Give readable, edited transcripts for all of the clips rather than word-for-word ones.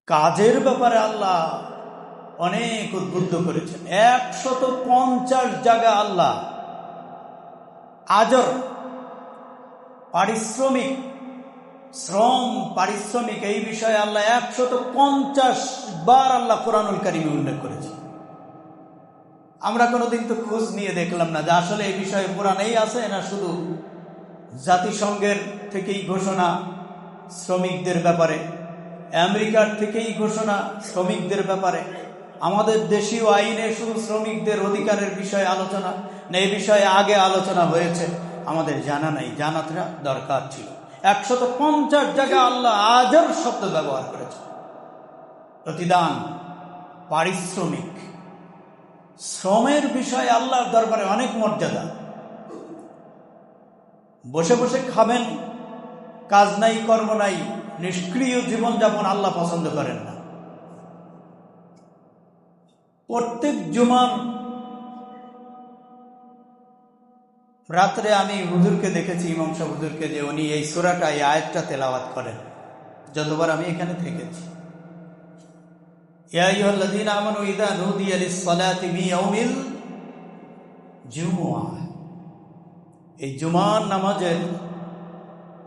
কাজের ব্যাপারে আল্লাহ অনেক উদ্বুদ্ধ করেছেন। 150 জায়গা আল্লাহ আজর পারিশ্রমিক, পারিশ্রমিক এই বিষয়ে আল্লাহ 150 বার আল্লাহ কোরআনুল কারীমে উল্লেখ করেছেন। আমরা কোনোদিন তো খোঁজ নিয়ে দেখলাম না যে আসলে এই বিষয়ে কোরআনেই আছে না শুধু জাতিসংঘের থেকেই ঘোষণা শ্রমিকদের ব্যাপারে, আমেরিকার থেকেই ঘোষণা শ্রমিকদের ব্যাপারে, আমাদের দেশীয় আইনে শুধু শ্রমিকদের অধিকারের বিষয়ে আলোচনা না, এই বিষয়ে আগে আলোচনা হয়েছে আমাদের জানা নাই, জানাটা দরকার ছিল। 150 জায়গায় আল্লাহ আজর শব্দ ব্যবহার করেছে। প্রতিদান, পারিশ্রমিক, শ্রমের বিষয়ে আল্লাহর দরবারে অনেক মর্যাদা। বসে বসে খাবেন, কাজ নাই কর্ম নাই, নিষ্ক্রিয় জীবনযাপন আল্লাহ পছন্দ করেন না। প্রত্যেক জুমার রাত্রে আমি হুজুরকে দেখেছি, ইমাম সাহেব হুজুরকে, যে উনি এই সূরাটা, এই আয়াতটা তেলাওয়াত করেন যতবার আমি এখানে থেকেছি। ইয়া আইয়ুহাল্লাযীনা আমানু ইযা নুদিয়া লিস-সালাতি মিন ইয়াউমিল জুমুআহ, এই জুমার নামাজের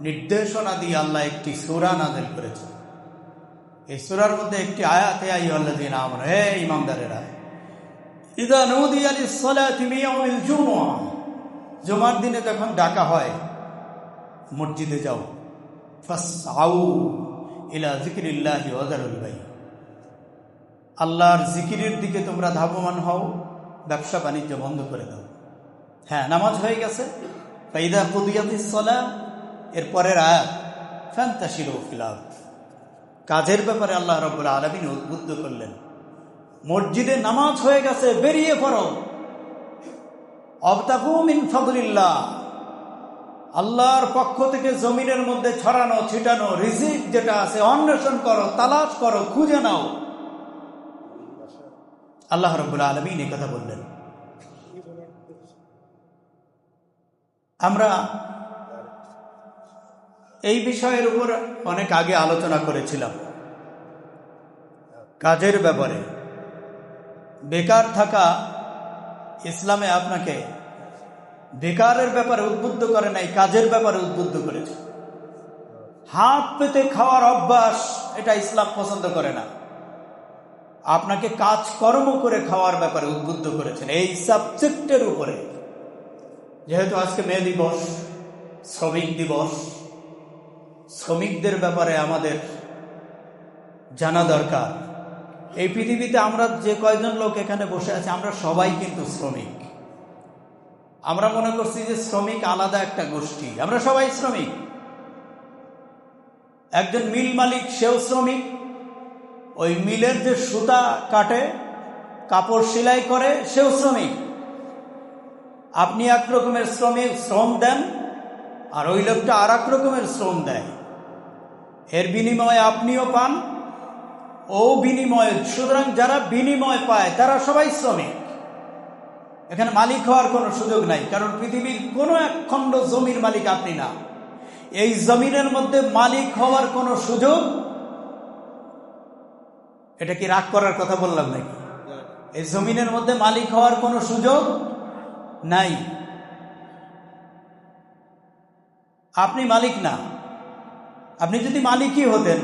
নির্দেশনা দিয়ে আল্লাহ একটি সূরা নাযিল করেছেন। এই সূরার মধ্যে একটি আয়াত, ইয়া আইয়ুহাল্লাযীনা আমানু, হে ঈমানদারেরা, ইযা নুদিয়া লিস-সালাতি মিন ইয়াউমিল জুমুআহ, জুমার দিনে যখন ডাকা হয় মসজিদে যাও, ফাসআউ ইলা যিকরিল্লাহি ওয়া যারুল বাই', আল্লাহর জিকিরের দিকে তোমরা ধাবমান হও, ব্যবসা বাণিজ্য বন্ধ করে দাও। হ্যাঁ, নামাজ হয়ে গেছে, ফাইদা কুদিয়াতিস সালাহ, এর পরের আয়াত ফান্তাশিরু ফিল আরদ, কাজের ব্যাপারে আল্লাহ রাব্বুল আলামিন উদ্বুদ্ধ করলেন। মসজিদে নামাজ হয়ে গেছে, বেরিয়ে পড়ো, আবতাগু মিন ফাদলিল্লাহ, আল্লাহর পক্ষ থেকে জমিনের মধ্যে ছড়ানো ছিটানো রিজিক যেটা আছে অন্বেষণ করো, তালাশ করো, খুঁজে নাও। আল্লাহ রাব্বুল আলামিন এই কথা বললেন। আমরা এই বিষয়ের উপর অনেক আগে আলোচনা করেছিলাম, কাজের ব্যাপারে। বেকার থাকা ইসলামে আপনাকে বেকারের ব্যাপারে উদ্বুদ্ধ করে নাই, কাজের ব্যাপারে উদ্বুদ্ধ করেছে। হাত পেতে খাওয়ার অভ্যাস, এটা ইসলাম পছন্দ করে না। আপনাকে কাজকর্ম করে খাওয়ার ব্যাপারে উদ্বুদ্ধ করেছেন। এই সাবজেক্টের উপরে, যেহেতু আজকে মে দিবস, শ্রমিক দিবস, শ্রমিকদের ব্যাপারে আমাদের জানা দরকার। এই পৃথিবীতে আমরা যে কয়জন লোক এখানে বসে আছি, আমরা সবাই কিন্তু শ্রমিক। আমরা মনে করছি যে শ্রমিক আলাদা একটা গোষ্ঠী, আমরা সবাই শ্রমিক। একজন মিল মালিক, সেও শ্রমিক। ওই মিলের যে সুতা কাটে, কাপড় সেলাই করে, সেও শ্রমিক। আপনি এক রকমের শ্রম দেন, আর ওই লোকটা আর এক রকমের শ্রম দেয়। এর বিনিময়ে আপনিও পান, ও বিনিময়ে। সুতরাং যারা বিনিময় পায় তারা সবাই শ্রমিক। এখানে মালিক হওয়ার কোনো সুযোগ নাই, কারণ পৃথিবীর কোনো এক খণ্ড জমির মালিক আপনি না। এই জমিনের মধ্যে মালিক হওয়ার কোনো সুযোগ, এটা কি রাগ করার কথা বললাম নাকি? এই জমিনের মধ্যে মালিক হওয়ার কোনো সুযোগ নাই। আপনি মালিক না। আপনি যদি মালিকই হতেন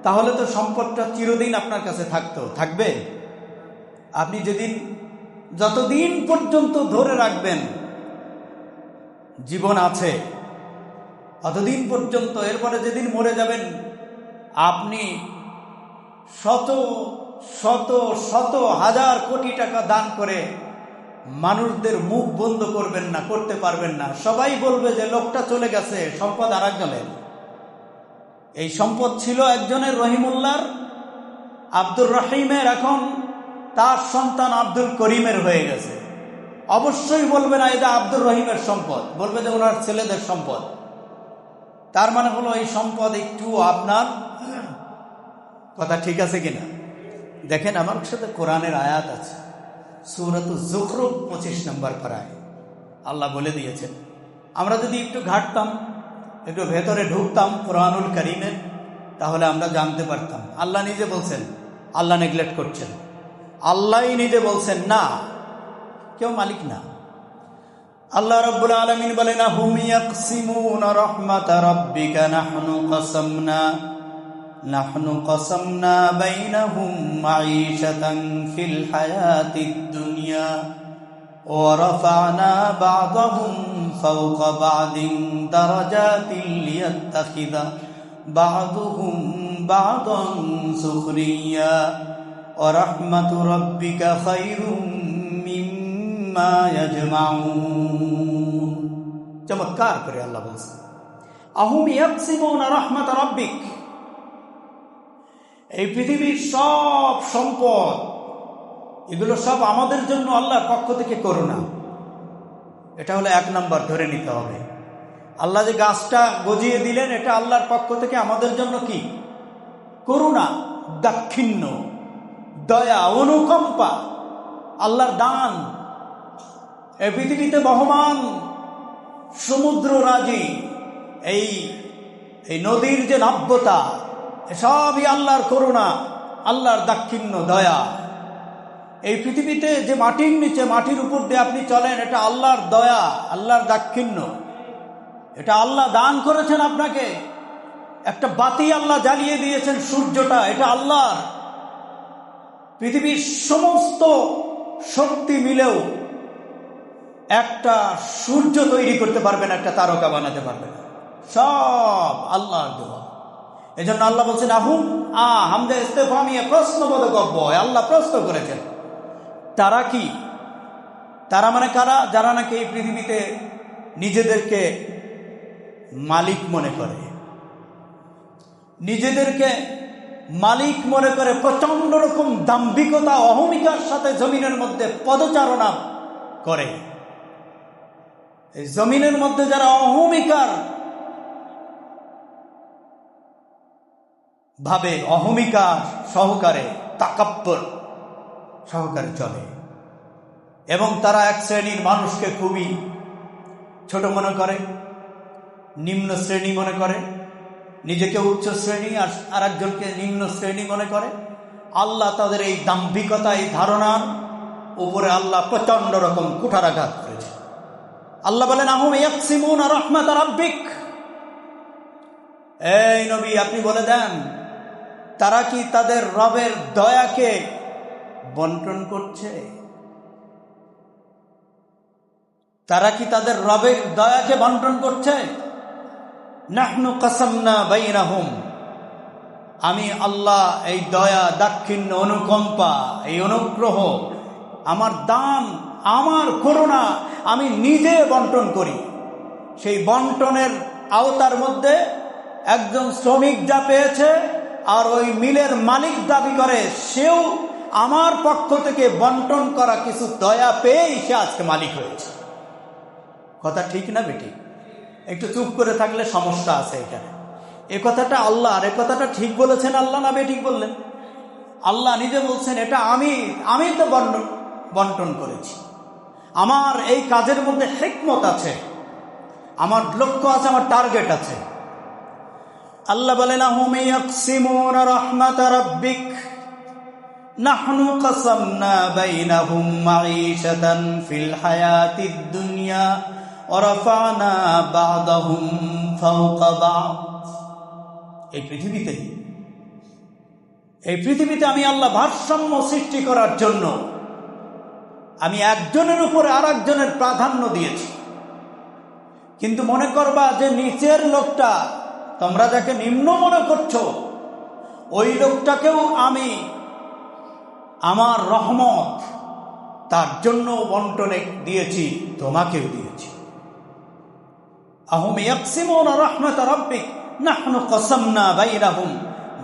তাহলে তো সম্পদটা চিরদিন আপনার কাছে থাকবে। আপনি যতদিন পর্যন্ত ধরে রাখবেন জীবন আছে, অতদিন পর্যন্ত। এরপরে যেদিন মরে যাবেন, আপনি শত শত শত হাজার কোটি টাকা দান করে মানুষদের মুখ বন্ধ করবেন না, করতে পারবেন না। সবাই বলবে যে লোকটা চলে গেছে, সম্পদ আর একজনের। এই সম্পদ ছিল একজনের, রহিমুল্লাহর, আব্দুর রহিমের, এখন তার সন্তান আব্দুল করিমের হয়ে গেছে। অবশ্যই বলবে না এটা আব্দুর রহিমের সম্পদ, বলবে যে ওনার ছেলেদের সম্পদ। তার মানে হলো এই সম্পদ একটু আপনার। কথা ঠিক আছে কিনা? দেখেন, আমার সাথে কোরআনের আয়াত আছে, সূরাতুজ যুখরুফ 25 নম্বর পারায় আল্লাহ বলে দিয়েছেন। আমরা যদি একটু ঘাটতাম, একটু ভেতরে ঢুকতাম কোরআনুল কারীমের, তাহলে আমরা জানতে পারতাম। আল্লাহ নিজে বলছেন আল্লাহ নেগলেক্ট করছেন, আল্লাহই নিজে বলছেন না, কেউ মালিক না। আল্লাহ রাব্বুল আলামিন বলেন হুম ইয়াকসিমুনা রাহমাত রাব্বিকা নাহনু কাসামনা বাইনাহুম মাঈশাতান ফিল হায়াতিদ দুনিয়া ওয়া রাফা'না বা'দাহুম ফাওকা বা'দিন দারাজাতিন লিয়াত্তাখিযা বা'দুহুম বা'দান সুখরিয়া ওয়া রাহমাতু রাব্বিকা খায়রুম মিম্মা ইয়াজমাউন। চমৎকার করে আল্লাহ বলছেন আহুম ইয়াকসিমুনা রাহমাত রাব্বিক, এই পৃথিবীর সব সম্পদ এগুলো সব আমাদের জন্য আল্লাহর পক্ষ থেকে করুণা। এটা হলো 1 নম্বর ধরে নিতে হবে। আল্লাহ যে গাছটা গজিয়ে দিলেন এটা আল্লাহর পক্ষ থেকে আমাদের জন্য কি? করুণা, দাক্ষিণ্য, দয়া, অনুকম্পা, আল্লাহর দান। এই পৃথিবীতে বহমান সমুদ্র রাজি, এই নদীর যে নাব্যতা, সবই আল্লাহর করুণা, আল্লাহর দাক্ষিণ্য, দয়া। এই পৃথিবীতে যে মাটির নিচে, মাটির উপর দিয়ে আপনি চলেন, এটা আল্লাহর দয়া, আল্লাহর দাক্ষিণ্য। এটা আল্লাহ দান করেছেন আপনাকে। একটা বাতি আল্লাহ জ্বালিয়ে দিয়েছেন, সূর্যটা, এটা আল্লাহর। পৃথিবীর সমস্ত শক্তি মিলেও একটা সূর্য তৈরি করতে পারবে না, একটা তারকা বানাতে পারবে না, সব আল্লাহর দেওয়া। এই জন্য আল্লাহ বলছেন আহুম হামদে ইস্তেফামিয়া, প্রশ্নবোধক অব্যয়। আল্লাহ প্রশ্ন করেছেন তারা কি? তারা মানে কারা? যারা নাকি এই পৃথিবীতে নিজেদেরকে মালিক মনে করে, নিজেদেরকে মালিক মনে করে প্রচন্ড রকম দাম্ভিকতা, অহমিকার সাথে জমিনের মধ্যে পদচারণা করে। এই জমিনের মধ্যে যারা অহমিকার ভাবে, অহমিকা সহকারে, তাকাব্বুর সহকারে চলে, এবং তারা এক শ্রেণীর মানুষকে খুবই ছোট মনে করে, নিম্ন শ্রেণী মনে করে, নিজেকে উচ্চ শ্রেণী আর একজনকে নিম্ন শ্রেণী মনে করে। আল্লাহ তাদের এই দাম্ভিকতা, এই ধারণার উপরে আল্লাহ প্রচন্ড রকম কুঠারাঘাত করেছে। আল্লাহ বলেন আহুম ইয়াকসিমুনা রাহমাত রাব্বিক, এই নবী আপনি বলে দেন তারা কি তাদের রবের দয়াকে বন্টন করছে? তারা কি তাদের রবের দয়াকে বন্টন করছে? নাহনু কাসামনা বাইনাহুম, আমি আল্লাহ এই দয়া, দাক্ষিণ্য, অনুকম্পা, এই অনুগ্রহ, আমার দান, আমার করুণা আমি নিজে বন্টন করি। সেই বন্টনের আওতার মধ্যে একজন শ্রমিক যা পেয়েছে আর ওই মিলের মালিক দাবি করে সেও আমার পক্ষ থেকে বন্টন করা কিছু দয়া পেয়েই সে আজকে মালিক হয়েছে। কথা ঠিক না বেঠিক? একটু চুপ করে থাকলে সমস্যা আছে এখানে। এ কথাটা আল্লাহর, এ কথাটা ঠিক বলেছেন আল্লাহ না বেঠিক বললেন? আল্লাহ নিজে বলছেন এটা আমি তো বন্টন করেছি। আমার এই কাজের মধ্যে হিকমত আছে, আমার লক্ষ্য আছে, আমার টার্গেট আছে। আল্লাহ বলেন আহুম ইয়াকসিমুনা রাহমাত রাব্বিক নাহনু কাসামনা বাইনাহুম মাঈশাতান ফিল হায়াতিদ দুনিয়া ওয়া রাফা'না বা'দাহুম ফাওকা বা'দ। এই পৃথিবীতে আমি আল্লাহ ভারসাম্য সৃষ্টি করার জন্য আমি একজনের উপরে আর একজনের প্রাধান্য দিয়েছি। কিন্তু মনে করবা যে নিচের লোকটা, তোমরা যাকে নিম্ন মনে করছো, ওই লোকটাকেও আমি আমার রহমত তার জন্য বন্টনে দিয়েছি, তোমাকেও দিয়েছি। আহুম ইয়াকসিমুনা রাহমাত রাব্বিক নাহনু কাসামনা বাইনাহুম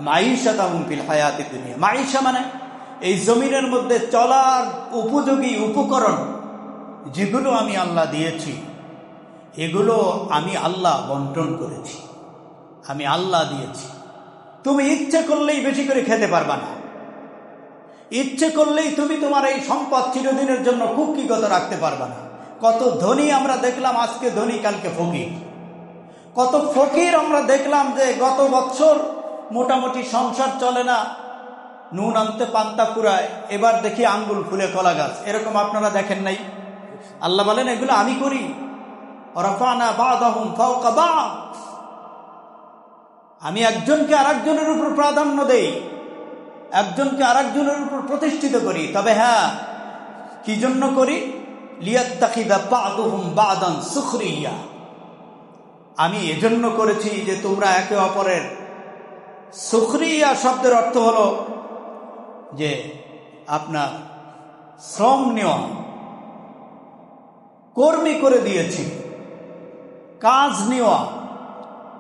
মাঈশাতাহুম ফিল হায়াতিদ দুনিয়া। মাঈশা মানে এই জমিনের মধ্যে চলার উপযোগী উপকরণ যেগুলো আমি আল্লাহ দিয়েছি, এগুলো আমি আল্লাহ বন্টন করেছি, আমি আল্লাহ দিয়েছি। তুমি ইচ্ছে করলেই বেশি করে খেতে পারবা না, ইচ্ছে করলেই তুমি তোমার এই সম্পদ চিরদিনের জন্য কুক্ষিগত রাখতে পারবা না। কত ধনী আমরা দেখলাম আজকে ধনী, কালকে ফকির। কত ফকির আমরা দেখলাম যে গত বছর মোটামুটি সংসার চলে না, নুন আনতে পান্তা ফুরায়, এবার দেখি আঙ্গুল ফুলে কলা গাছ, এরকম আপনারা দেখেন নাই? আল্লাহ বলেন এগুলো আমি করি। রাফা'না বা'দাহুম ফাওকা বা'দ, আমি একজনকে আরেকজনের উপর প্রাধান্য দেই, একজনকে আরেকজনের উপর প্রতিষ্ঠিত করি। তবে হ্যাঁ, কি জন্য করি? লিয়াত্তাখিযা বা'দুহুম বা'দান সুখরিয়া, আমি এজন্য করেছি যে তোমরা একে অপরের, সুখরিয়া শব্দের অর্থ হলো যে আপনার শ্রম নেওয়া, কর্মী করে দিয়েছি, কাজ নেওয়া,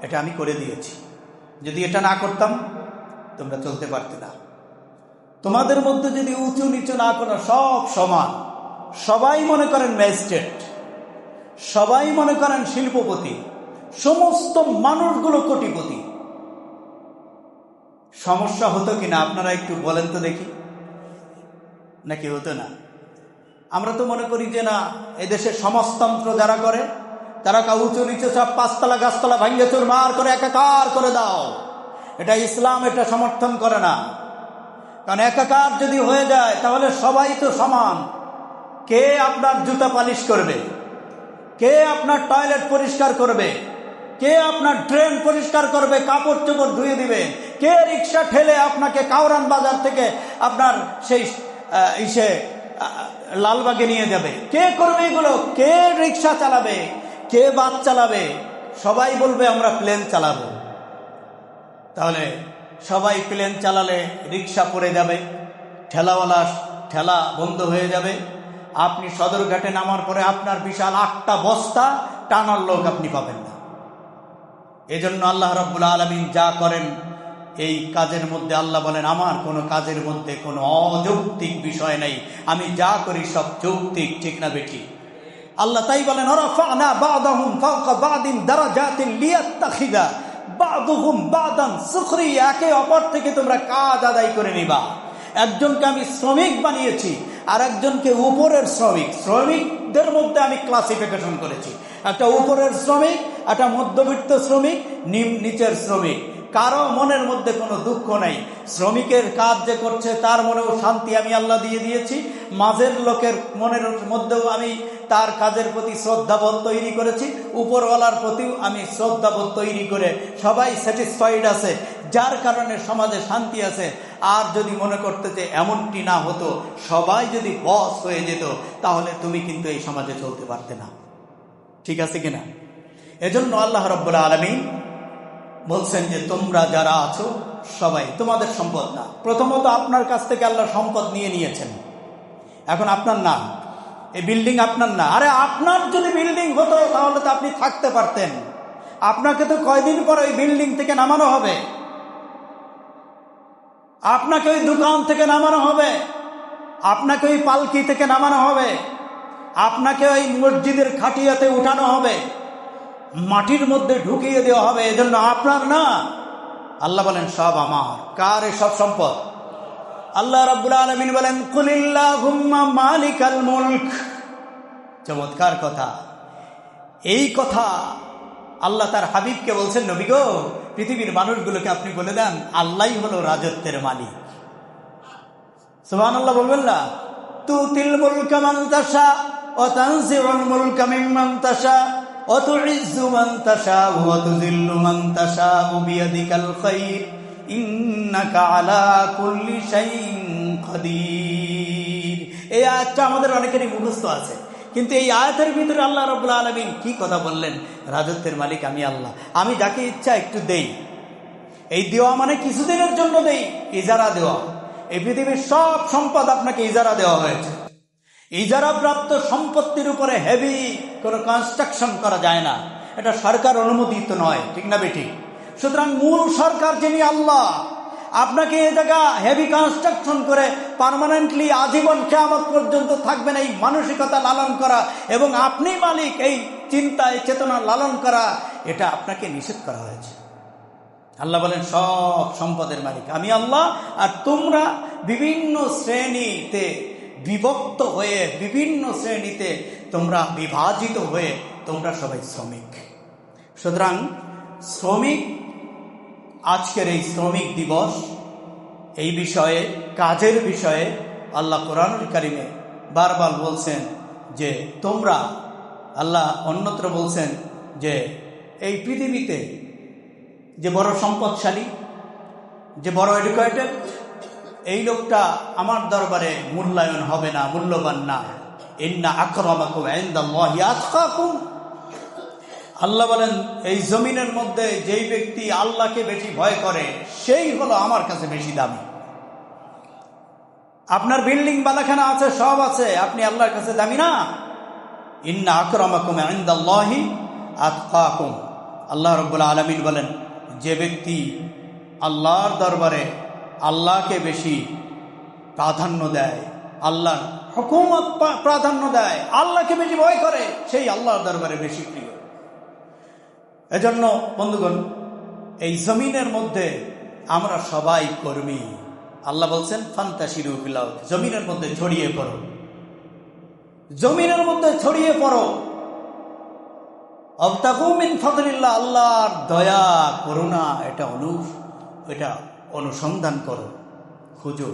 এটা আমি করে দিয়েছি। যদি এটা না করতাম তোমরা চলতে পারতে না। তোমাদের মধ্যে যদি উঁচু নিচু না করো, সব সমান, সবাই মনে করেন ম্যাজিস্ট্রেট, সবাই মনে করেন শিল্পপতি, সমস্ত মানুষগুলো কোটিপতি, সমস্যা হতো কিনা আপনারা একটু বলেন তো দেখি? নাকি হতো না? আমরা তো মনে করি যে না, এদেশে সমাজতন্ত্র যারা করে তারা উঁচু নিচু সব পাঁচতলা গাছতলা ভাঙ্গে চুরমার করে একাকার করে দাও। এটা ইসলাম এটা সমর্থন করে না। কারণ একাকার যদি হয়ে যায় তাহলে সবাই তো সমান। কে আপনার জুতা পালিশ করবে? কে আপনার টয়লেট পরিষ্কার করবে? কে আপনার ড্রেন পরিষ্কার করবে, কাপড় চোপড় ধুয়ে দিবে? কে রিক্সা ঠেলে আপনাকে কাউরান বাজার থেকে আপনার সেই লালবাগে নিয়ে যাবে? কে করবে এগুলো? কে রিক্সা চালাবে? কে বাস চালাবে? সবাই বলবে আমরা প্লেন চালাবো। তাহলে সবাই প্লেন চালালে রিক্সা পড়ে যাবে, ঠেলাওয়ালা ঠেলা বন্ধ হয়ে যাবে। আপনি সদরঘাটে নামার পরে আপনার বিশাল 8টা বস্তা টানার লোক আপনি পাবেন না। এজন্য আল্লাহ রাব্বুল আলামিন যা করেন এই কাজের মধ্যে আল্লাহ বলেন আমার কোনো কাজের মধ্যে কোনো অযৌক্তিক বিষয় নেই, আমি যা করি সব যৌক্তিক। ঠিক না বেটি? আল্লাহ তাই বলেন রাফা'না বা'দাহুম ফাওকা বা'দিন দারাজাতিন লিয়াত্তাখিযা বা'দুহুম বা'দান সুখরিয়া, একে অপর থেকে তোমরা কাজ আদায় করে নিবা। একজনকে আমি শ্রমিক বানিয়েছি আর একজনকে উপরের শ্রমিক। শ্রমিকদের মধ্যে আমি ক্লাসিফিকেশন করেছি, একটা উপরের শ্রমিক, একটা মধ্যবিত্ত শ্রমিক, নিচের শ্রমিক। কারো মনের মধ্যে কোনো দুঃখ নেই, শ্রমিকের কাজ যে করছে তার মনেও শান্তি আমি আল্লাহ দিয়ে দিয়েছি। মাঝের লোকের মনের মধ্যেও আমি তার কাজের প্রতি শ্রদ্ধাবোধ তৈরি করেছি, উপরওয়ালার প্রতিও আমি শ্রদ্ধাবোধ তৈরি করে সবাই স্যাটিসফাইড আছে, যার কারণে সমাজে শান্তি আছে। আর যদি মনে করতে যে এমনটি না হতো, সবাই যদি বস হয়ে যেত, তাহলে তুমি কিন্তু এই সমাজে চলতে পারতে না। ঠিক আছে কিনা? এজন্য আল্লাহ রাব্বুল আলামিন বলছেন যে তোমরা যারা আছো সবাই তোমাদের সম্পদ না। প্রথমত আপনার কাছ থেকে আল্লাহ সম্পদ নিয়ে নিয়েছেন, এখন আপনার না। এই বিল্ডিং আপনার না। আরে আপনার যদি বিল্ডিং হতো তাহলে তো আপনি থাকতে পারতেন। আপনাকে তো কয়দিন পর ওই বিল্ডিং থেকে নামানো হবে, আপনাকে ওই দোকান থেকে নামানো হবে, আপনাকে ওই পালকি থেকে নামানো হবে, আপনাকে ওই মসজিদের খাটিয়াতে উঠানো হবে, মাটির মধ্যে ঢুকিয়ে দেওয়া হবে। এজন্য আপনার না। আল্লাহ বলেন সব আমার। কার সব সম্পদ? আল্লাহ রাব্বুল আলামিন বলেন কুলিল্লাহুম্মা মালিকাল মুলক। চমৎকার কথা। এই কথা আল্লাহ তার হাবিবকে বলছেন, নবী গো, পৃথিবীর মানুষগুলোকে আপনি বলে দেন আল্লাহই হলো রাজত্বের মালিক। সুবহানাল্লাহ বলবেন না? তুতিল মুলকা মান তাশা ওয়া তানজিউল মুলকা মিম্মান তাশা ওয়া তুইজ্জু মান তাশা ওয়া তুযিল্লু মান তাশা বিয়াদিকাল খায়র ইন্নাকা আলা কুল্লি শাইইন কাদির। এই আয়াতটা আমাদের অনেকেরই মুখস্থ আছে, কিন্তু এই আয়াতের ভিতরে আল্লাহ রাব্বুল আলামিন কি কথা বললেন? রাজত্বের মালিক আমি আল্লাহ, আমি যাকে ইচ্ছা একটু দেই। এই দেওয়া মানে কিছুদিনের জন্য দেই, ইজারা দেওয়া। এই পৃথিবীর সব সম্পদ আপনাকে ইজারা দেওয়া হয়েছে। ইজারা প্রাপ্ত সম্পত্তির উপরে হেভি কোনো কনস্ট্রাকশন করা যায় না, এটা সরকার অনুমোদিত নয়। ঠিক না বেঠিক? সুতরাং মূল সরকার যিনি আল্লাহ, আপনাকে এই জায়গা হেভি কনস্ট্রাকশন করে পার্মানেন্টলি আজীবন কিয়ামত পর্যন্ত থাকবেন এই মানসিকতা লালন করা এবং আপনি মালিক এই চিন্তা এই চেতনা লালন করা, এটা আপনাকে নিষেধ করা হয়েছে। আল্লাহ বলেন সব সম্পদের মালিক আমি আল্লাহ, আর তোমরা বিভিন্ন শ্রেণীতে বিভক্ত হয়ে, বিভিন্ন শ্রেণীতে তোমরা বিভাজিত হয়ে তোমরা সবাই শ্রমিক। সুতরাং শ্রমিক আজকের এই শ্রমিক দিবস, এই বিষয়ে, কাজের বিষয়ে আল্লাহ কোরআনুল কারিমে বারবার বলছেন যে তোমরা, আল্লাহ অন্যত্র বলছেন যে এই পৃথিবীতে যে বড় সম্পদশালী, যে বড় এডুকেটেড, এই লোকটা আমার দরবারে মূল্যায়ন হবে না, মূল্যবান না। ইন্না আকরামাকুম ইনদাল্লাহি আতকাকুম। আল্লাহ বলেন এই জমিনের মধ্যে যেই ব্যক্তি আল্লাহকে বেশি ভয় করে সেই হলো আমার কাছে বেশি দামি। আপনার বিল্ডিং বালাখানা আছে, সব আছে, আপনি আল্লাহর কাছে দামি না? ইন্না আকরামাকুম ইনদাল্লাহি আতকাকুম। আল্লাহ রাব্বুল আলামিন বলেন যে ব্যক্তি আল্লাহর দরবারে আল্লাহকে বেশি প্রাধান্য দেয়, আল্লাহর হুকুমত প্রাধান্য দেয়, আল্লাহকে বেশি ভয় করে, সেই আল্লাহর দরবারে বেশি প্রিয়। এজন্য বন্ধুগণ, এই জমিনের মধ্যে আমরা সবাই কর্মী। আল্লাহ বলছেন ফান্তাশিরু ফিল আরদ, জমিনের মধ্যে ছড়িয়ে পড়ো, জমিনের মধ্যে ছড়িয়ে পড়ো। আবতাগু মিন ফাদলিল্লাহ, আল্লাহর দয়া করুণা এটা অনুসন্ধান করো, খুঁজো।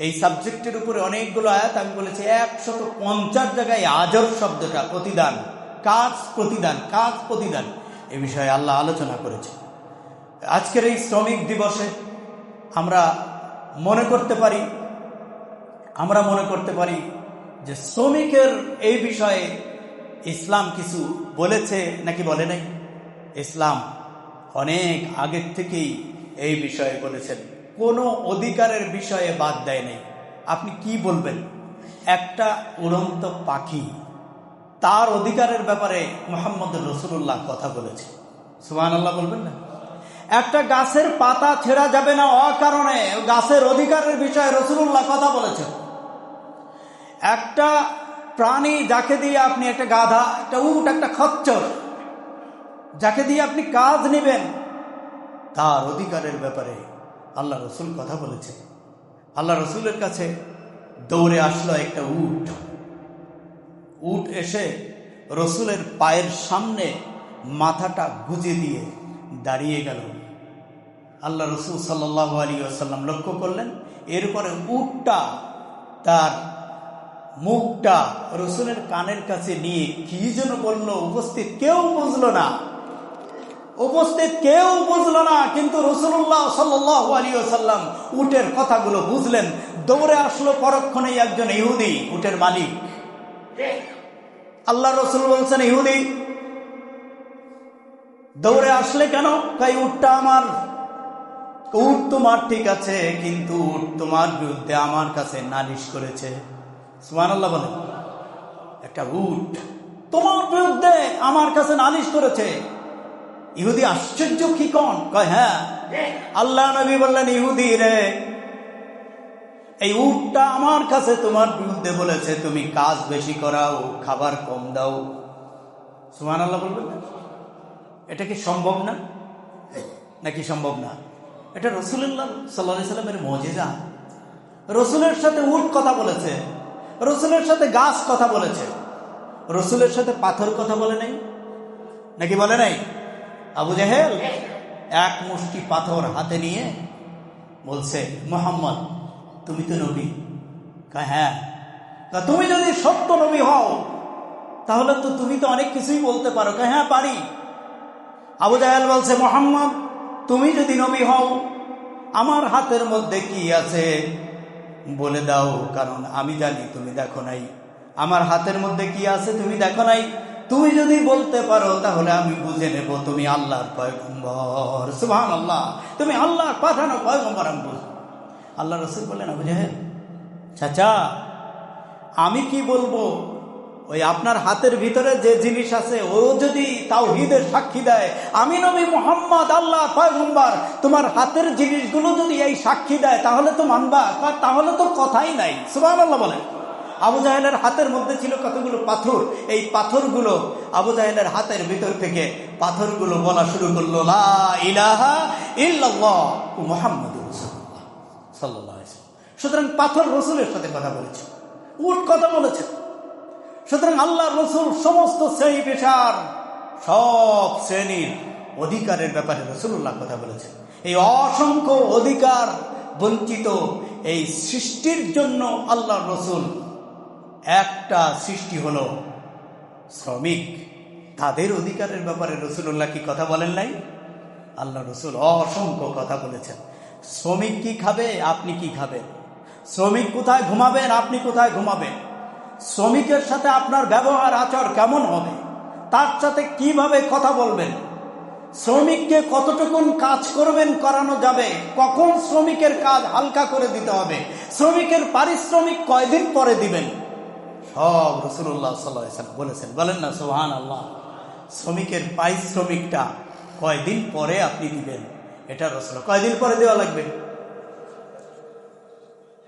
এই সাবজেক্টের উপরে অনেকগুলো আয়াত আমি বলেছি, 150 জায়গায় আজর শব্দটা, প্রতিদান, কাজ প্রতিদান, কাজ প্রতিদান, এ বিষয়ে আল্লাহ আলোচনা করেছে। আজকের এই শ্রমিক দিবসে আমরা মনে করতে পারি যে শ্রমিকের এই বিষয়ে ইসলাম কিছু বলেছে নাকি বলে নাই। ইসলাম অনেক আগের থেকেই এই বিষয়ে বলেছেন, কোনো অধিকারের বিষয়ে বাদ দেয় নাই। আপনি কি বলবেন? একটা উড়ন্ত পাখি, তার অধিকারের ব্যাপারে মুহাম্মদ রাসূলুল্লাহ কথা বলেছে, সুবহানাল্লাহ বলবেন না? একটা গাছের পাতা ছেঁড়া যাবে না অকারণে, গাছের অধিকারের বিষয়ে রাসূলুল্লাহ কথা বলেছেন। একটা প্রাণী যাকে দিয়ে আপনি, একটা গাধা, একটা উট, একটা খচ্চর, যাকে দিয়ে আপনি কাজ নেবেন, তার অধিকারের ব্যাপারে আল্লাহ রসুল কথা বলেছে। আল্লাহ রসুলের কাছে দৌড়ে আসলো একটা উট এসে রসুলের পায়ের সামনে মাথাটা গুজে দিয়ে দাঁড়িয়ে গেল। আল্লাহ রসুল সাল্লাল্লাহু আলাইহি ওয়াসাল্লাম লক্ষ্য করলেন, এরপরে উটটা তার মুখটা রসুলের কানের কাছে নিয়ে কি যেন বলল, উপস্থিত কেউ বুঝলো না, কিন্তু রাসূলুল্লাহ সাল্লাল্লাহু আলাইহি ওয়াসাল্লাম উটের কথাগুলো বুঝলেন। দৌড়ে আসলো পরক্ষণেই একজন ইহুদি, উটের মালিক। আল্লাহ রসুল বলছেন, ইহুদি দৌড়ে আসলে কেন? কই উটটা আমার। উট তোমার ঠিক আছে, কিন্তু উট তোমার বিরুদ্ধে আমার কাছে নালিশ করেছে। সুবহানাল্লাহ বলেন। একটা উট তোমার বিরুদ্ধে আমার কাছে নালিশ করেছে। ইহুদি আশ্চর্য, কি কোন? কয় হ্যাঁ। আল্লাহ নবী বললেন, ইহুদি রে, এই উটটা আমার কাছে তোমার বিরুদ্ধে বলেছে তুমি কাজ বেশি করাও, খাবার কম দাও। সুবহানাল্লাহ বলবেন না? এটা কি সম্ভব না? নাকি সম্ভব না? এটা রাসূলুল্লাহ সাল্লাল্লাহু আলাইহি ওয়াসাল্লামের মুজিজা। রসুলের সাথে উট কথা বলেছে, রসুলের সাথে গাছ কথা বলেছে, রসুলের সাথে পাথর কথা বলে নাই, নাকি বলে নাই? আবু জেহেল এক মুষ্টি পাথর হাতে নিয়ে বলছে, মুহাম্মদ তুমি তো নবী। হ্যাঁ। তুমি যদি সত্য নবী হও তাহলে তো তুমি তো অনেক কিছুই বলতে পারো। হ্যাঁ পারি। আবু জেহেল বলছে, মুহাম্মদ তুমি যদি নবী হও আমার হাতের মধ্যে কি আছে বলে দাও, কারণ আমি জানি তুমি দেখো নাই। আমার হাতের মধ্যে কি আছে তুমি দেখো নাই। তুমি যদি বলতে পারো তাহলে আমি বুঝে নেব তুমি আল্লাহর পয়গম্বর। সুবহানাল্লাহ, তুমি আল্লাহর পাঠানো পয়গম্বর। আমি বুঝ। আল্লাহ রাসূল বললেন, আবু জেহেল চাচা আমি কি বলবো, ওই আপনার হাতের ভিতরে যে জিনিস আছে ও যদি তাওহীদের সাক্ষী দেয় আমি নবী মুহাম্মদ আল্লাহ পয়গম্বর, তোমার হাতের জিনিসগুলো যদি এই সাক্ষী দেয় তাহলে তো মানবা, তাহলে তো কথাই নাই। সুবহানাল্লাহ বলেন। আবু জাহেলের হাতের মধ্যে ছিল কতগুলো পাথর। এই পাথরগুলো আবু জাহেলের হাতের ভিতর থেকে পাথরগুলো বলা শুরু করলো, লা ইলাহা ইল্লাল্লাহ মুহাম্মাদুর রাসূলুল্লাহ সাল্লাল্লাহু আলাইহি ওয়াসাল্লাম। সুতরাং পাথর রসুলের সাথে কথা বলেছে, উট কথা বলেছে। সুতরাং আল্লাহ রসুল সমস্ত শ্রেণী পেশার সব শ্রেণীর অধিকারের ব্যাপারে রাসূলুল্লাহ কথা বলেছেন। এই অসংখ্য অধিকার বঞ্চিত এই সৃষ্টির জন্য আল্লাহ রসুল একটা সৃষ্টি হলো শ্রমিক, তাদের অধিকারের ব্যাপারে রসুল্লাহ কি কথা বলেন নাই? আল্লাহ রসুল অসংখ্য কথা বলেছেন। শ্রমিক কি খাবে, আপনি কি খাবেন? শ্রমিক কোথায় ঘুমাবেন, আপনি কোথায় ঘুমাবেন? শ্রমিকের সাথে আপনার ব্যবহার আচর কেমন হবে, তার সাথে কিভাবে কথা বলবেন, শ্রমিককে কতটুকুন কাজ করবেন, করানো যাবে, কখন শ্রমিকের কাজ হালকা করে দিতে হবে, শ্রমিকের পারিশ্রমিক কয়দিন পরে দিবেন, সব রাসূলুল্লাহ সাল্লাল্লাহু আলাইহি ওয়াসাল্লাম বলেছেন। বলেন না সুবহানাল্লাহ? শ্রমিকের পারিশ্রমিকটা কয়দিন পরে আপনি দিবেন, এটা রাসূল কয়দিন পরে দেওয়া লাগবে,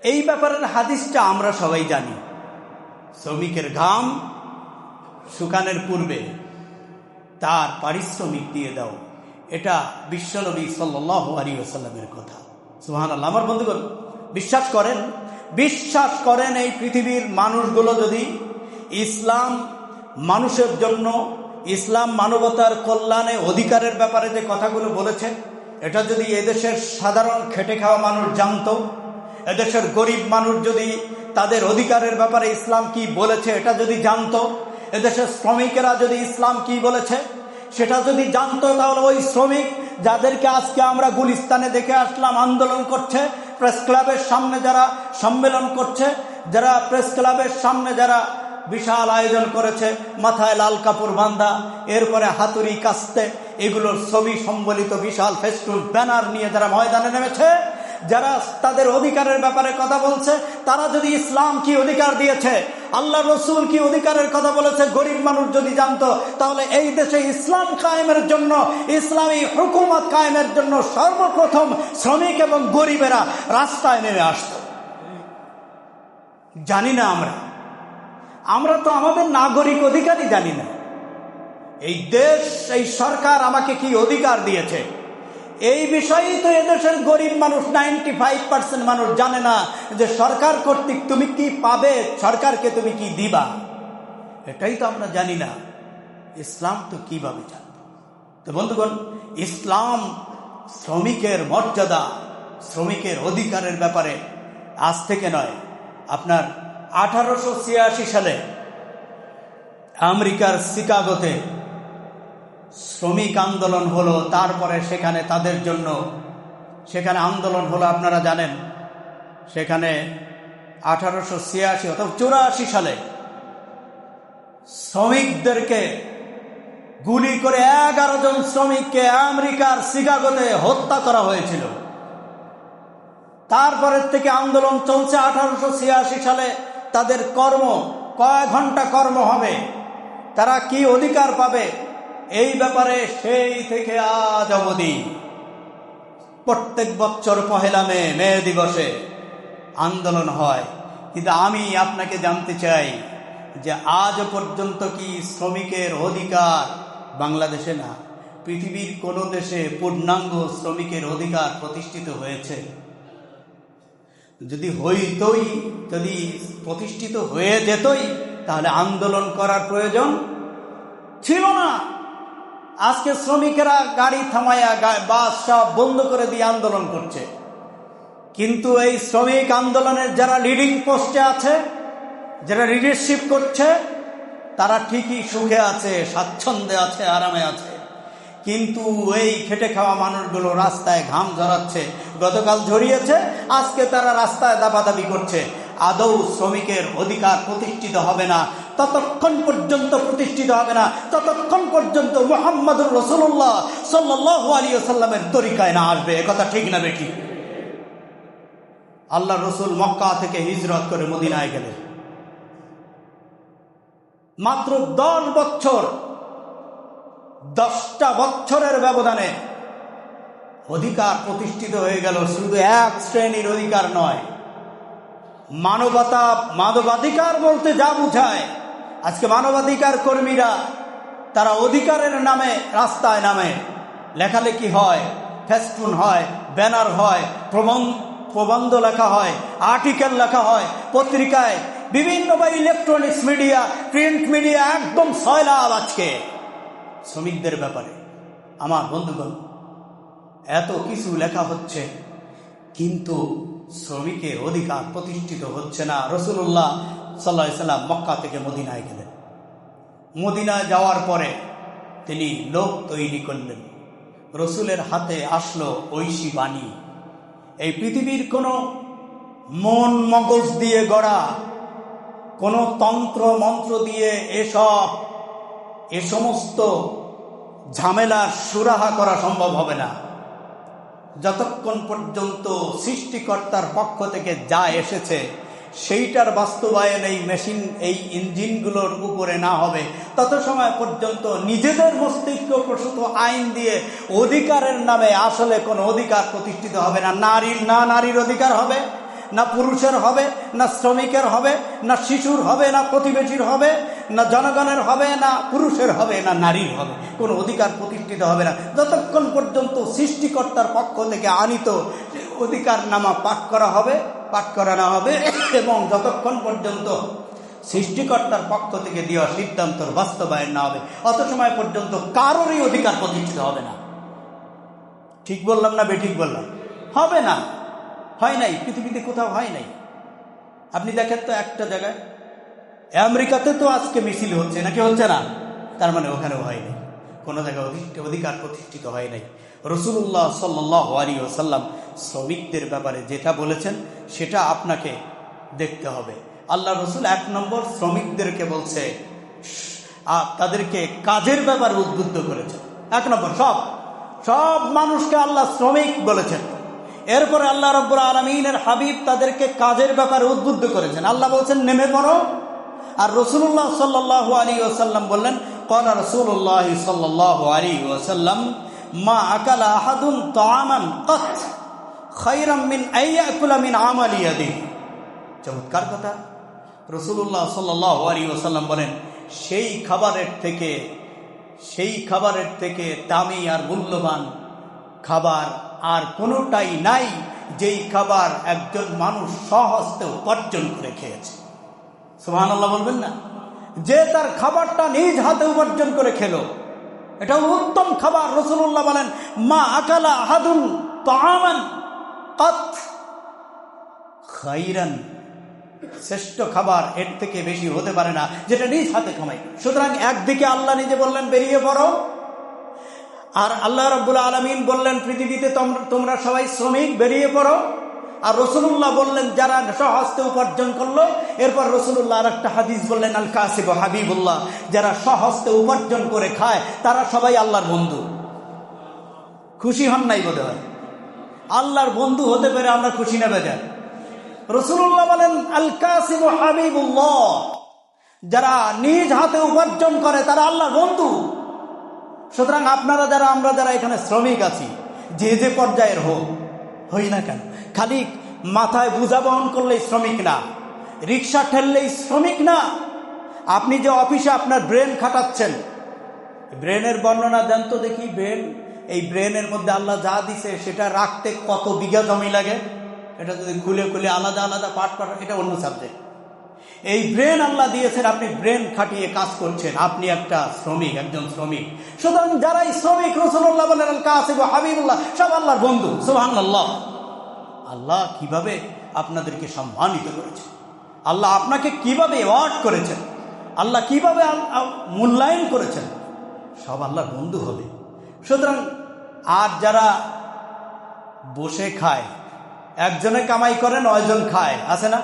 এই ব্যাপারের হাদিসটা আমরা সবাই জানি। শ্রমিকের ঘাম শুকানোর পূর্বে তার পারিশ্রমিক দিয়ে দাও, এটা বিশ্বনবী সাল্লাল্লাহু আলাইহি ওয়াসাল্লামের কথা। সুবহানাল্লাহ। আমার বন্ধুগণ, বিশ্বাস করেন এই পৃথিবীর মানুষগুলো যদি ইসলাম মানুষের জন্য, ইসলাম মানবতার কল্যাণে অধিকারের ব্যাপারে যে কথাগুলো বলেছে, এটা যদি এদেশের সাধারণ খেটে খাওয়া মানুষ জানতো, এদেশের গরিব মানুষ যদি তাদের অধিকারের ব্যাপারে ইসলাম কি বলেছে এটা যদি জানতো, এদেশের শ্রমিকেরা যদি ইসলাম কি বলেছে সেটা যদি জানতো, তাহলে ওই শ্রমিক যাদেরকে আজকে আমরা গুলিস্তানে দেখে আসলাম আন্দোলন করছে, প্রেস ক্লাবের সামনে যারা সম্মেলন করছে, যারা প্রেস ক্লাবের সামনে যারা বিশাল আয়োজন করেছে, মাথায় লাল কাপড় বাঁধা, এরপরে হাতুড়ি কাস্তে, এগুলোর ছবি সম্বলিত বিশাল ফেস্টুন ব্যানার নিয়ে যারা ময়দানে নেমেছে, যারা তাদের অধিকারের ব্যাপারে কথা বলছে, তারা যদি ইসলাম কি অধিকার দিয়েছে, আল্লাহ রসুল কি অধিকারের কথা বলেছে, গরিব মানুষ যদি জানতো, তাহলে এই দেশে ইসলাম কায়েমের জন্য, ইসলামী হুকুমত কায়েমের জন্য সর্বপ্রথম শ্রমিক এবং গরিবেরা রাস্তায় নেমে আসত। জানি না আমরা তো আমাদের নাগরিক অধিকারই জানি না। এই দেশ, এই সরকার আমাকে কি অধিকার দিয়েছে, এই বিষয়েই তো এদেশের গরিব মানুষ 95% মানুষ জানে না যে সরকার কর্তৃক তুমি কি পাবে, সরকারকে তুমি কি দিবা, এটাই তো আমরা জানি না। ইসলাম তো কিভাবে জানবো? তো বন্ধুগণ, ইসলাম শ্রমিকের মর্যাদা, শ্রমিকের অধিকারের ব্যাপারে আজ থেকে নয়, আপনার 1886 সালে আমেরিকার শিকাগোতে শ্রমিক আন্দোলন হলো, তারপরে সেখানে তাদের জন্য সেখানে আন্দোলন হলো, আপনারা জানেন। সেখানে 1886 অথবা 84 সালে শ্রমিকদেরকে গুলি করে 11 জন শ্রমিককে আমেরিকার শিকাগোতে হত্যা করা হয়েছিল। তারপরের থেকে আন্দোলন চলছে। 1886 সালে তাদের কয় ঘন্টা কর্ম হবে, তারা কি অধিকার পাবে, এই ব্যাপারে সেই থেকে আজ অবধি প্রত্যেক বছর পহেলা মে দিবসে আন্দোলন হয়। কিন্তু আমি আপনাকে জানতে চাই যে আজ পর্যন্ত কি শ্রমিকের অধিকার বাংলাদেশে না, পৃথিবীর কোন দেশে পূর্ণাঙ্গ শ্রমিকের অধিকার প্রতিষ্ঠিত হয়েছে? যদি প্রতিষ্ঠিত হয়ে যেতই, তাহলে আন্দোলন করার প্রয়োজন ছিল না। আজকে শ্রমিকেরা গাড়ি থামায়া, বাস সব বন্ধ করে দিয়ে আন্দোলন করছে, কিন্তু এই শ্রমিক আন্দোলনের যারা লিডিং পোস্টে আছে, যারা লিডারশিপ করছে, তারা ঠিকই সুখে আছে, স্বাচ্ছন্দ্যে আছে, আরামে আছে। কিন্তু এই খেটে খাওয়া মানুষগুলো রাস্তায় ঘাম ঝরাচ্ছে, গতকাল ঝরিয়েছে, আজকে তারা রাস্তায় দাপাদাপি করছে। আদৌ শ্রমিকের অধিকার প্রতিষ্ঠিত হবে না, ততক্ষণ পর্যন্ত প্রতিষ্ঠিত হবে না ততক্ষণ পর্যন্ত মুহাম্মদুর রাসূলুল্লাহ সাল্লাল্লাহু আলাইহি ওয়াসাল্লামের তরিকায় না আসবে। একথা ঠিক না বেঠিক? আল্লাহ রসুল মক্কা থেকে হিজরত করে মদিনায় গেলেন, মাত্র 10 বছর, 10টা বছরের ব্যবধানে অধিকার প্রতিষ্ঠিত হয়ে গেল। শুধু এক শ্রেণীর অধিকার নয়, মানবাধিকার বলতে যা বুঝায়, আজকে মানবাধিকার কর্মীরা তারা অধিকারের নামে রাস্তায় নামে, লেখালেখি হয়, ফেস্টুন হয়, ব্যানার হয়, প্রবন্ধ লেখা হয়, আর্টিকেল লেখা হয় পত্রিকায়, বিভিন্ন বা ইলেকট্রনিক্স মিডিয়া, প্রিন্ট মিডিয়া, একদম সয়লাভ আজকে শ্রমিকদের ব্যাপারে। আমার বন্ধুগণ, এত কিছু লেখা হচ্ছে, কিন্তু শ্রমিকের অধিকার প্রতিষ্ঠিত হচ্ছে না। রাসূলুল্লাহ সাল্লাল্লাহু আলাইহি সাল্লাম মক্কা থেকে মদিনায় গেলেন। মদিনায় যাওয়ার পরে তিনি লোক তৈরি করলেন। রসুলের হাতে আসলো ঐশী বাণী। এই পৃথিবীর কোনো মন মগজ দিয়ে গড়া, কোনো তন্ত্র মন্ত্র দিয়ে এ সমস্ত ঝামেলার সুরাহা করা সম্ভব হবে না, যতক্ষণ পর্যন্ত সৃষ্টিকর্তার পক্ষ থেকে যা এসেছে সেইটার বাস্তবায়ন এই মেশিন, এই ইঞ্জিনগুলোর উপরে না হবে, তত সময় পর্যন্ত নিজেদের মস্তিষ্ক প্রসূত আইন দিয়ে অধিকারের নামে আসলে কোনো অধিকার প্রতিষ্ঠিত হবে না। নারীর অধিকার হবে না, পুরুষের হবে না, শ্রমিকের হবে না, শিশুর হবে না, প্রতিবেশীর হবে না, জনগণের হবে না, পুরুষের হবে না, নারীর হবে, কোনো অধিকার প্রতিষ্ঠিত হবে না যতক্ষণ পর্যন্ত সৃষ্টিকর্তার পক্ষ থেকে আনিত অধিকার নামা পাঠ করা না হবে, এবং যতক্ষণ পর্যন্ত সৃষ্টিকর্তার পক্ষ থেকে দেওয়া সিদ্ধান্তর বাস্তবায়ন না হবে, অত সময় পর্যন্ত কারোরই অধিকার প্রতিষ্ঠিত হবে না। ঠিক বললাম না বেঠিক বললাম? হবে না, হয় নাই, পৃথিবীতে কোথাও হয় নাই। আপনি দেখেন তো একটা জায়গায়, আমেরিকাতে তো আজকে মিছিল হচ্ছে নাকি হচ্ছে না, তার মানে ওখানেও হয়নি, কোনো জায়গায় অধিকার প্রতিষ্ঠিত হয় নাই। রাসূলুল্লাহ সাল্লাল্লাহু আলাইহি ওয়াসাল্লাম শ্রমিকদের ব্যাপারে যেটা বলেছেন সেটা আপনাকে দেখতে হবে। আল্লাহ রসুল 1 নম্বর শ্রমিকদেরকে বলছে, তাদেরকে কাজের ব্যাপারে উদ্বুদ্ধ করেছেন। 1 নম্বর, সব মানুষকে আল্লাহ শ্রমিক বলেছেন। এরপরে আল্লাহ রাব্বুল আলামিনের হাবিব তাদেরকে কাজের ব্যাপারে উদ্বুদ্ধ করেছেন। আল্লাহ বলছেন নেমে পড়ো, আর রাসূলুল্লাহ সাল্লাল্লাহু আলাইহি ওয়াসাল্লাম বললেন, ক্বালা রাসূলুল্লাহ সাল্লাল্লাহু আলাইহি ওয়াসাল্লাম মা আকালা আহাদুন তাআমান কাত খায়রাম মিন আইয়াকুলা মিন আমালি ইয়াদিহি। চমৎকার কথা। রাসূলুল্লাহ সাল্লাল্লাহু আলাইহি ওয়াসাল্লাম বলেন, সেই খাবারের থেকে দামি আর মূল্যবান খাবার আর কোনোটাই নাই, যেই খাবার একজন মানুষ স্বহস্তে উপার্জন করে খেয়েছে। সুবহানাল্লাহ বলবেন না? যে তার খাবারটা নিজ হাতে উপার্জন করে খেলো, এটা উত্তম খাবার। রাসূলুল্লাহ বলেন, মা আকালা আহাদুন তাআমান কাত খায়রান, শ্রেষ্ঠ খাবার এর থেকে বেশি হতে পারে না যেটা নিজ হাতে কামাই। সুতরাং একদিকে আল্লাহ নিজে বললেন বেরিয়ে পড়ো, আর আল্লাহ রাব্বুল আলামিন বললেন পৃথিবীতে তোমরা সবাই শ্রমিক, বেরিয়ে পড়ো। আর রাসূলুল্লাহ বললেন যারা স্বহস্তে উপার্জন করলো। এরপর রাসূলুল্লাহ আর একটা হাদিস বললেন, আল কাসিব হাবিবুল্লাহ, যারা স্বহস্তে উপার্জন করে খায় তারা সবাই আল্লাহর বন্ধু। খুশি হন নাই বোধ হয়? আল্লাহর বন্ধু হতে পেরে আমরা খুশি না বেজার? রাসূলুল্লাহ বলেন আল কাসিব হাবিবুল্লাহ, যারা নিজ হাতে উপার্জন করে তারা আল্লাহর বন্ধু। সুতরাং আমরা যারা এখানে শ্রমিক আছি, যে পর্যায়ের হই না কেন, খালি মাথায় বোঝা বহন করলেই শ্রমিক না, রিক্সা ঠেললেই শ্রমিক না। আপনি যে অফিসে আপনার ব্রেন খাটাচ্ছেন, ব্রেনের বর্ণনা দেন তো দেখি। এই ব্রেনের মধ্যে আল্লাহ যা দিছে সেটা রাখতে কত বিঘা জমি লাগে, এটা যদি খুলে আলাদা আলাদা পার্ট, এটা অন্য সাবজেক্ট। এই ব্রেন আল্লাহ দিয়েছেন, আপনি ব্রেন খাটিয়ে কাজ করছেন, আপনি একজন শ্রমিক। সুতরাং যারাই শ্রমিক, রাসূলুল্লাহ বলেন আল কাসিব হাবিবুল্লাহ, সব আল্লাহর বন্ধু। সুবহানাল্লাহ। আল্লাহ কিভাবে আপনাদেরকে সম্মানিত করেছেন, আল্লাহ আপনাকে কিভাবে অ্যাওয়ার্ড করেছেন, আল্লাহ কিভাবে মূল্যায়ন করেছেন, সব আল্লাহর বন্ধু হবে। সুতরাং আর যারা বসে খায়, একজনে কামাই করে 9 জন খায়, আছে না?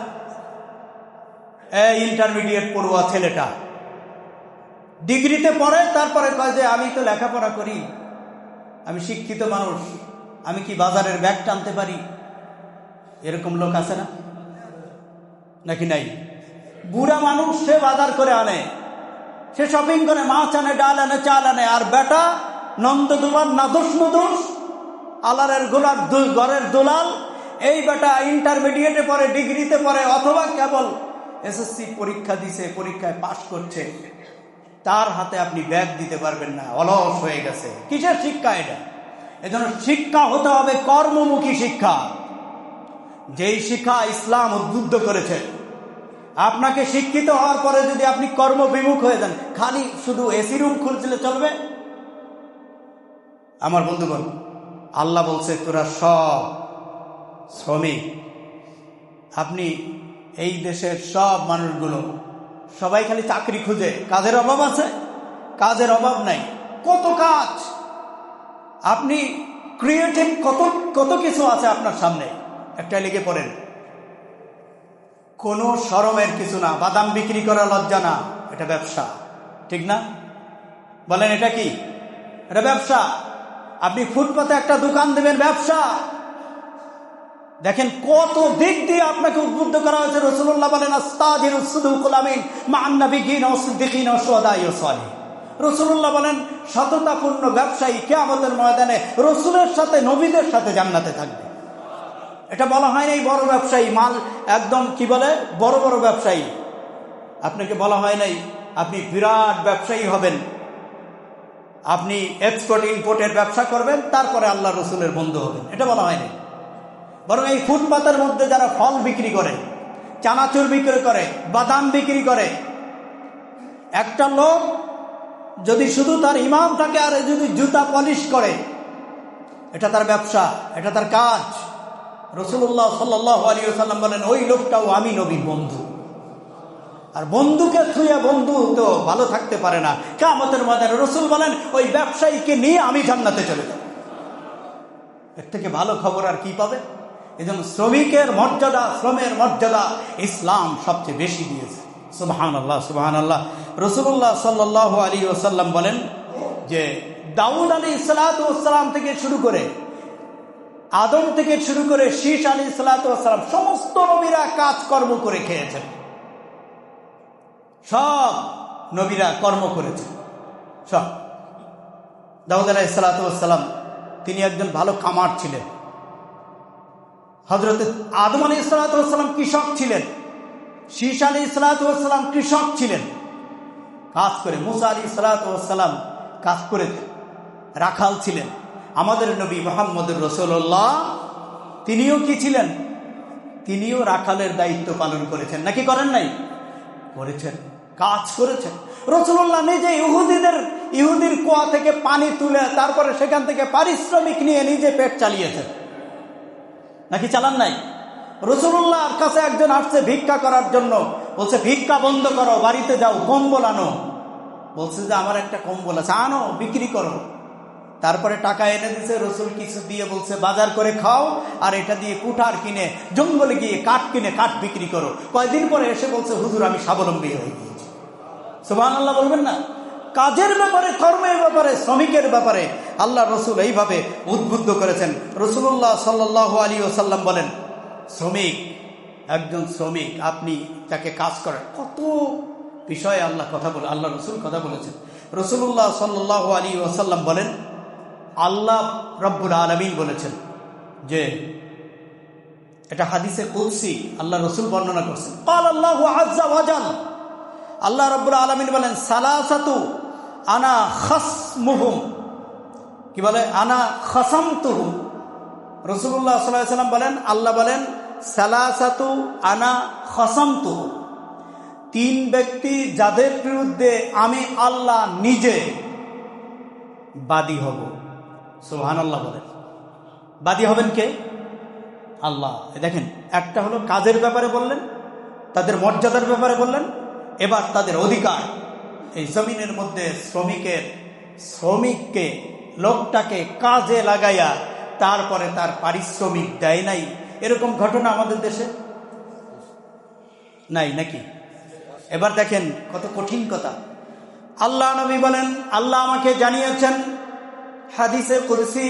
ইন্টারমিডিয়েট পড়ুয়া ছেলেটা ডিগ্রিতে পড়ে, তারপরে কয় যে আমি তো লেখাপড়া করি, আমি শিক্ষিত মানুষ, আমি কি বাজারের ব্যাগ টানতে পারি? এরকম লোক আছে না নাকি নাই? বুড়া মানুষ, সে বাজার করে আনে, সে শপিং করে, মাছ আনে, ডাল আনে, চাল আনে, আর বেটা নন্দ দুলাল, নাদুস নুদুস, আলারের গোলার ঘরের দুলাল, এই বেটা ইন্টারমিডিয়েটে পড়ে, ডিগ্রিতে পড়ে, অথবা কেবল এসএসসি পরীক্ষা দিছে, পরীক্ষায় পাশ করছে, তার হাতে আপনি ব্যাগ দিতে পারবেন না, অলস হয়ে গেছে। কিসের শিক্ষা এটা? এজন্য শিক্ষা হতে হবে কর্মমুখী শিক্ষা, যেই শিক্ষা ইসলাম উদ্বুদ্ধ করেছে। আপনাকে শিক্ষিত হওয়ার পরে যদি আপনি কর্মবিমুখ হয়ে যান, খালি শুধু এসি রুম খুলছিলে চলবে? আমার বন্ধুগণ, আল্লাহ বলছে তোরা সব শ্রমিক। আপনি এই দেশের সব মানুষগুলো সবাই খালি চাকরি খুঁজে, কাজের অভাব আছে? কাজের অভাব নাই, কত কাজ। আপনি ক্রিয়েটিভ কত কত কিছু আছে আপনার সামনে, একটা লেগে পড়েন। কোনো শরমের কিছু না, বাদাম বিক্রি করা লজ্জা না, এটা ব্যবসা, ঠিক না? বলেন এটা কি? এটা ব্যবসা। আপনি ফুটপাতে একটা দোকান দেবেন, ব্যবসা। দেখেন কত দিক দিয়ে আপনাকে উদ্বুদ্ধ করা হয়েছে। রাসূলুল্লাহ বলেন আস্তাজিরুস সুদুকুল আমিন মা'আন নাবিয়্যিনা ওয়াস সিদ্দিকিনা ওয়াশ শুহাদা'i ওয়াস সালিহিন। রাসূলুল্লাহ বলেন সততাপূর্ণ ব্যবসায়ী কিয়ামতের ময়দানে রাসূলের সাথে, নবীদের সাথে জান্নাতে থাকবে। এটা বলা হয় নাই বড় ব্যবসায়ী, মাল একদম কি বলে বড় বড় ব্যবসায়ী। আপনাকে বলা হয় নাই আপনি বিরাট ব্যবসায়ী হবেন, আপনি এক্সপোর্ট ইম্পোর্টের ব্যবসা করবেন, তারপরে আল্লাহ রসুলের বন্ধু হবেন, এটা বলা হয়নি। বরং এই ফুটপাতের মধ্যে যারা ফল বিক্রি করে, চানাচুর বিক্রি করে, বাদাম বিক্রি করে, একটা লোক যদি শুধু তার ইমাম থাকে আর যদি জুতা পলিশ করে, এটা তার ব্যবসা, এটা তার কাজ। রাসূলুল্লাহ সাল্লাল্লাহু আলাইহি ওয়াসাল্লাম বলেন ওই লোকটাও আমি নবীর বন্ধু। আর বন্ধুকে থুয়ে বন্ধু তো ভালো থাকতে পারে না। কিয়ামতের ময়দানে রাসূল বলেন ওই ব্যবসায়ীকে নিয়ে আমি জান্নাতে চলে যাব। এর থেকে ভালো খবর আর কি পাবে? এজন্য শ্রমিকের মর্যাদা, শ্রমের মর্যাদা ইসলাম সবচেয়ে বেশি দিয়েছে। সুবহানাল্লাহ, সুবহানাল্লাহ। রাসূলুল্লাহ সাল্লাল্লাহু আলাইহি ওয়াসাল্লাম বলেন যে দাউদ আলাইহিস সালাতু ওয়াস সালাম থেকে শুরু করে, আদম থেকে শুরু করে শীষ আলাইহিস সালাতু ওয়াস সালাম, সমস্ত নবীরা কাজকর্ম করে খেয়েছেন। সব নবীরা কর্ম করেছেন, সব। দাউদ আলাইহিস সালাতু ওয়াস সালাম তিনি একজন ভালো কামার ছিলেন। হযরত আদম আলাইহিস সালাতু ওয়াস সালাম কৃষক ছিলেন। শীষ আলাইহিস সালাতু ওয়াস সালাম কৃষক ছিলেন, কাজ করে। মুসা আলাইহিস সালাতু ওয়াস সালাম কাজ করেছেন, রাখাল ছিলেন। আমাদের নবী মুহাম্মদুর রাসূলুল্লাহ তিনিও কি ছিলেন? তিনিও রাখালের দায়িত্ব পালন করেছেন, নাকি করেন নাই? করেছেন, কাজ করেছেন। রাসূলুল্লাহ নিজে ইহুদির কুয়া থেকে পানি তুলে তারপরে সেখান থেকে পারিশ্রমিক নিয়ে নিজে পেট চালিয়েছেন, নাকি চালান নাই? রাসূলুল্লাহর কাছে একজন আসছে ভিক্ষা করার জন্য, বলছে ভিক্ষা বন্ধ করো, বাড়িতে যাও, কম্বল আনো। বলছে যে আমার একটা কম্বল আছে, আনো, বিক্রি করো। তারপরে টাকা এনে দিছে, রাসূল কিছু দিয়ে বলছে বাজার করে খাও, আর এটা দিয়ে কুঠার কিনে জঙ্গলে গিয়ে কাঠ কিনে কাঠ বিক্রি করো। কয়েকদিন পরে এসে বলছে হুজুর আমি স্বাবলম্বী হয়ে গিয়েছি। সুবহানাল্লাহ বলবেন না? কাজের ব্যাপারে, কর্মের ব্যাপারে, শ্রমিকের ব্যাপারে আল্লাহ রসুল এইভাবে উদ্বুদ্ধ করেছেন। রাসূলুল্লাহ সাল্লাল্লাহু আলাইহি ওয়াসাল্লাম বলেন শ্রমিক, একজন শ্রমিক আপনি তাকে কাজ করেন, কত বিষয়ে আল্লাহ রসুল কথা বলেছেন। রাসূলুল্লাহ সাল্লাল্লাহু আলাইহি ওয়াসাল্লাম বলেন আল্লাহ রব্বুল আলামিন বলেছেন যে, এটা হাদিসে কুদসি আল্লাহ রসুল বর্ণনা করছেন। ক্বাল আল্লাহু আযজা ওয়া জাল, আল্লাহ রব্বুল আলামিন বলেন সালাসাতু আনা খাসমুহুম, কি বলে? আনা খাসামতুহুম। রাসূলুল্লাহ সাল্লাল্লাহু আলাইহি ওয়াসাল্লাম বলেন, আল্লাহ বলেন সালাসাতু আনা খাসামতুহুম, তিন ব্যক্তি যাদের বিরুদ্ধে আমি আল্লাহ নিজে বাদী হব। সুবহানাল্লাহ বলেন, বাদী হবেন কে? আল্লাহ। দেখেন, একটা হলো কাজের ব্যাপারে বললেন, তাদের মর্যাদার ব্যাপারে বললেন, এবার তাদের অধিকার। এই জমিনের মধ্যে শ্রমিককে, লোকটাকে কাজে লাগাইয়া তারপরে তার পারিশ্রমিক দেয় নাই, এরকম ঘটনা আমাদের দেশে নাই নাকি? এবার দেখেন কত কঠিন কথা। আল্লাহ নবী বলেন, আল্লাহ আমাকে জানিয়েছেন হাদিসে কুদসি,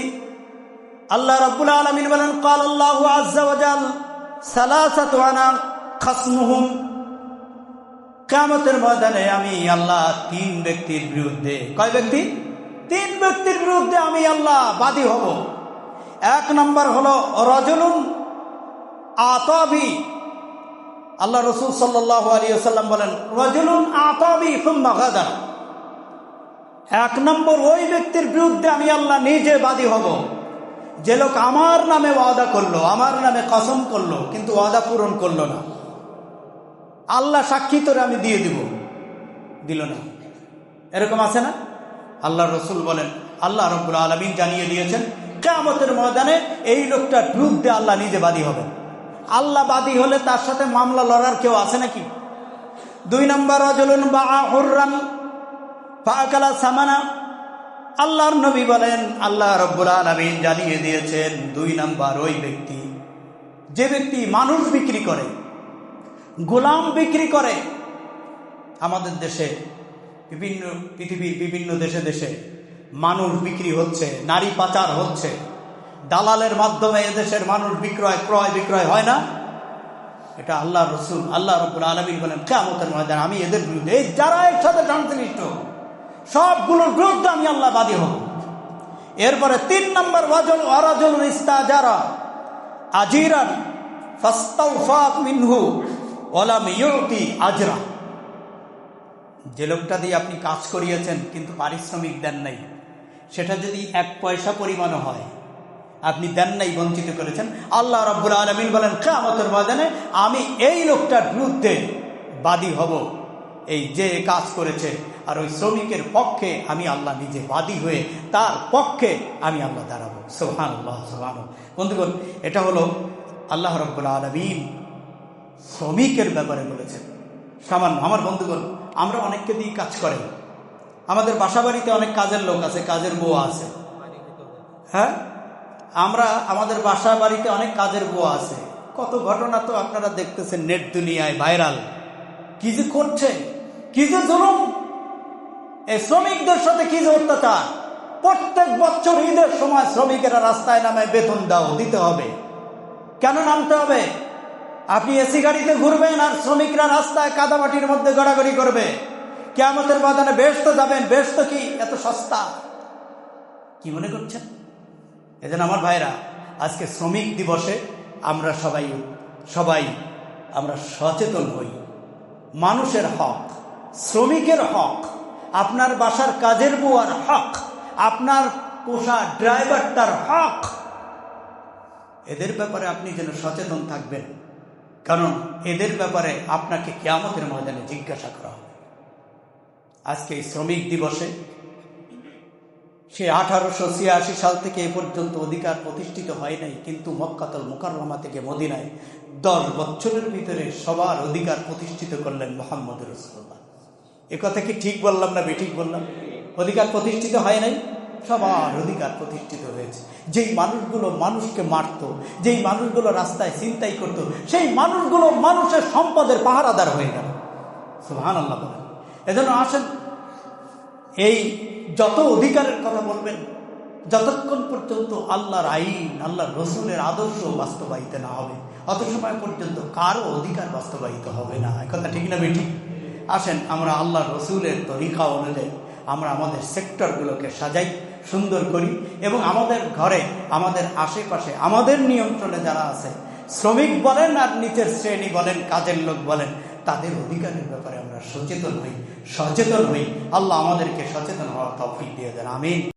আল্লাহ রাব্বুল আলামিন বলেন ক্বাল আল্লাহু আযজা ওয়া জাল সালাসাতু আনা খাসমুহুম, কিয়ামতের ময়দানে আমি আল্লাহ তিন ব্যক্তির বিরুদ্ধে, কয় ব্যক্তি? তিন ব্যক্তির বিরুদ্ধে আমি আল্লাহ বাদী হব। এক নম্বর হলো রাজুলুন আতাবি, আল্লাহ রাসূল সাল্লাল্লাহু আলাইহি ওয়াসাল্লাম বলেন রাজুলুন আতাবি সুম্মা গাদা, এক নম্বর ওই ব্যক্তির বিরুদ্ধে আমি আল্লাহ নিজে বাদী হব যে লোক আমার নামে ওয়াদা করলো, আমার নামে কসম করলো, কিন্তু ওয়াদা পূরণ করলো না। আল্লাহ সাক্ষী তোরে আমি দিয়ে দিব, দিল না। এরকম আছে না? আল্লাহ রসুল বলেন, আল্লাহ রাব্বুল আলামিন জানিয়ে দিয়েছেন কিয়ামতের ময়দানে এই লোকটার বিরুদ্ধে আল্লাহ নিজে বাদী হবেন। আল্লাহ বাদী হলে তার সাথে মামলা লড়ার কেউ আছে নাকি? 2 নম্বর, রাজুলুন বাআ হুররান ফাআকালা সামানা। আল্লাহর নবী বলেন, আল্লাহ রাব্বুল আলামিন জানিয়ে দিয়েছেন 2 নম্বর ওই ব্যক্তি, যে ব্যক্তি মানুষ বিক্রি করে, গোলাম বিক্রি করে। আমাদের দেশে পৃথিবীর বিভিন্ন দেশে দেশে মানুষ বিক্রি হচ্ছে, নারী পাচার হচ্ছে, দালালের মাধ্যমে এদেশের মানুষ ক্রয় বিক্রয় হয় না? এটা আল্লাহ রসুল আল্লাহ রাব্বুল আলামিন বলেন কিয়ামতের ময়দানে আমি এদের বিরুদ্ধে, যারা এর সাথে সংশ্লিষ্ট সবগুলোর বিরুদ্ধে আমি আল্লাহ বাদী হব। এরপরে 3 নম্বর, ওয়ারাজুলুন ইস্তাজারা আজিরান ফাস্তাওফা মিনহু ওয়া লাম ইউতি আজরা। যে লোকটা দিয়ে আপনি কাজ করিয়েছেন কিন্তু পারিশ্রমিক দেন নাই, সেটা যদি 1 পয়সা পরিমাণও হয়, আপনি দেন নাই, বঞ্চিত করেছেন, আল্লাহ রাব্বুল আলামিন বলেন কিয়ামতের ময়দানে আমি এই লোকটার বিরুদ্ধে বাদী হব, এই যে কাজ করেছে। আর ওই শ্রমিকের পক্ষে আমি আল্লাহ নিজে বাদী হয়ে তার পক্ষে আমি আল্লাহ দাঁড়াবো। সুবহানাল্লাহ, সুবহানাল্লাহ। বন্ধুগণ, এটা হলো আল্লাহ রাব্বুল আলামিন শ্রমিকের ব্যাপারে বলেছেন। সামান্য আমার বন্ধুগণ, আমরা অনেককে দিয়ে কাজ করে, আমাদের বাসা বাড়িতে অনেক কাজের লোক আছে, কাজের বউ আছে। হ্যাঁ, আমাদের বাসা বাড়িতে অনেক কাজের বউ আছে। কত ঘটনা তো আপনারা দেখতেছেন নেট দুনিয়ায় ভাইরাল। কি যে করছে, কি যে জুলুম, এই শ্রমিকদের সাথে কি যে অত্যাচার। প্রত্যেক বছর ঈদের সময় শ্রমিকেরা রাস্তায় নামে বেতন দিতে হবে। কেন নামতে হবে? আপনি এসি গাড়িতে ঘুরবেন আর শ্রমিকরা রাস্তায় কাদামাটির মধ্যে গড়াগড়ি করবে। কিয়ামতের ময়দানে বেহেশত যাবেন, বেহেশত কি এত সস্তা? কি মনে করছেন? এজন্য আমার ভাইরা, আজকে শ্রমিক দিবসে আমরা সবাই আমরা সচেতন হই। মানুষের হক, শ্রমিকের হক, আপনার বাসার কাজের বুয়ার হক, আপনার পোষা ড্রাইভারটার হক, এদের ব্যাপারে আপনি যেন সচেতন থাকবেন, কারণ এদের ব্যাপারে আপনাকে কিয়ামতের ময়দানে জিজ্ঞাসা করা হবে। আজকে এই শ্রমিক দিবসে সে 1886 সাল থেকে এ পর্যন্ত অধিকার প্রতিষ্ঠিত হয় নাই, কিন্তু মক্কাতুল মুকাররমা থেকে মদিনায় 10 বছরের ভিতরে সবার অধিকার প্রতিষ্ঠিত করলেন মুহাম্মদ রাসূলুল্লাহ। এ কথা কি ঠিক বললাম না বেঠিক বললাম? অধিকার প্রতিষ্ঠিত হয় নাই, সবার অধিকার প্রতিষ্ঠিত হয়েছে। যেই মানুষগুলো মানুষকে মারত, যেই মানুষগুলো রাস্তায় ছিনতাই করত, সেই মানুষগুলো মানুষের সম্পদের পাহারাদার হয়ে গেল। সুবহানাল্লাহ। এজন্য আসেন, এই যত অধিকারের কথা বলবেন, যতক্ষণ পর্যন্ত আল্লাহর আইন, আল্লাহর রসুলের আদর্শ বাস্তবায়িত না হবে, অত সময় পর্যন্ত কারো অধিকার বাস্তবায়িত হবে না। কথা ঠিক না বেঠিক? আসেন, আমরা আল্লাহর রসুলের তরিকা অনুযায়ী আমরা আমাদের সেক্টরগুলোকে সাজাই, সুন্দর করি, এবং আমাদের ঘরে, আমাদের আশেপাশে, আমাদের নিয়ন্ত্রণে যারা আছে, শ্রমিক বলেন আর নিচের শ্রেণী বলেন, কাজের লোক বলেন, তাদের অধিকারের ব্যাপারে আমরা সচেতন হই। আল্লাহ আমাদেরকে সচেতন হওয়ার তৌফিক দিয়ে দেন। আমিন।